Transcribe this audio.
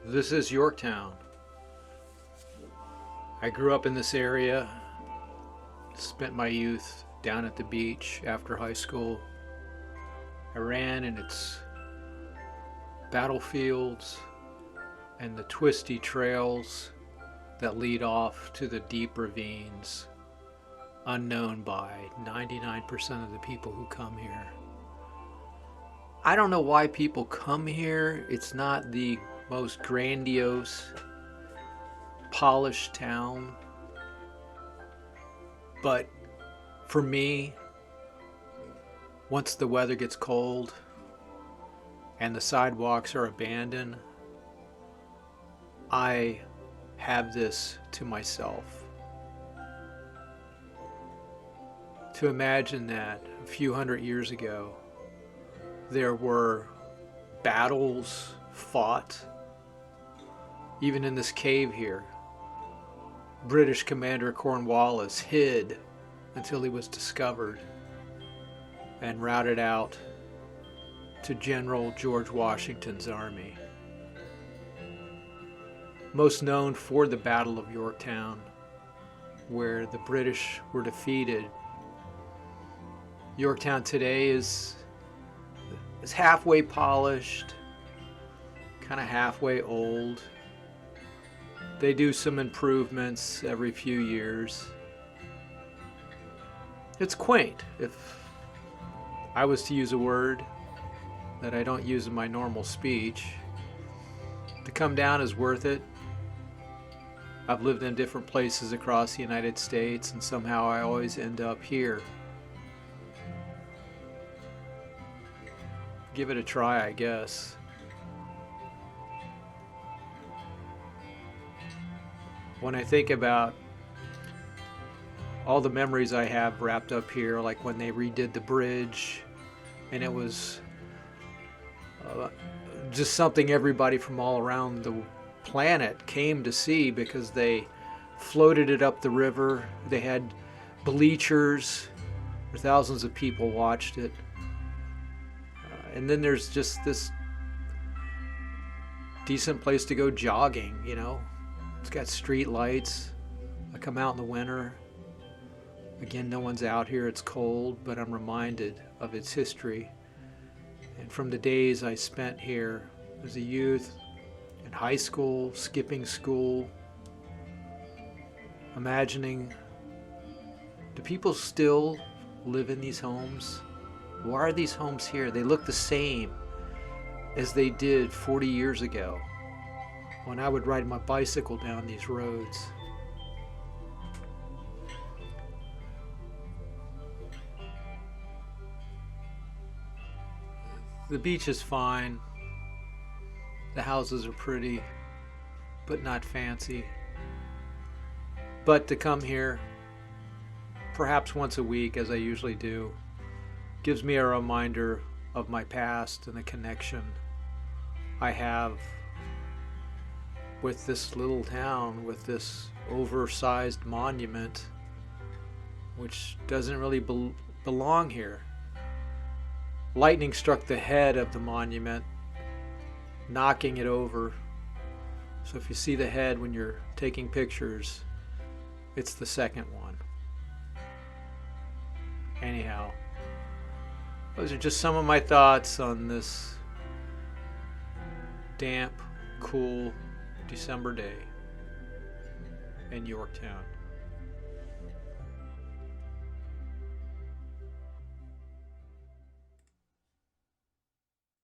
This is Yorktown. I grew up in this area, spent my youth down at the beach after high school. I ran in its battlefields and the twisty trails that lead off to the deep ravines, unknown by 99% of the people who come here. I don't know why people come here. It's not the most grandiose, polished town, but for me, once the weather gets cold and the sidewalks are abandoned, I have this to myself. To imagine that a few hundred years ago, there were battles fought, even in this cave here. British Commander Cornwallis hid until he was discovered and routed out to General George Washington's army. Most known for the Battle of Yorktown, where the British were defeated. Yorktown today is halfway polished, kind of halfway old. They do some improvements every few years. It's quaint. If I was to use a word that I don't use in my normal speech, to come down is worth it. I've lived in different places across the United States, and somehow I always end up here. Give it a try, I guess. When I think about all the memories I have wrapped up here, like when they redid the bridge, and it was just something everybody from all around the planet came to see because they floated it up the river. They had bleachers where thousands of people watched it. And then there's just this decent place to go jogging, you know. It's got street lights. I come out in the winter. Again, no one's out here. It's cold, but I'm reminded of its history. And from the days I spent here as a youth, in high school, skipping school, imagining, do people still live in these homes? Why are these homes here? They look the same as they did 40 years ago when I would ride my bicycle down these roads. The beach is fine. The houses are pretty, but not fancy. But to come here, perhaps once a week, as I usually do, gives me a reminder of my past and the connection I have with this little town, with this oversized monument, which doesn't really belong here. Lightning struck the head of the monument, knocking it over. So if you see the head when you're taking pictures, it's the second one. Anyhow, those are just some of my thoughts on this damp, cool December day in Yorktown.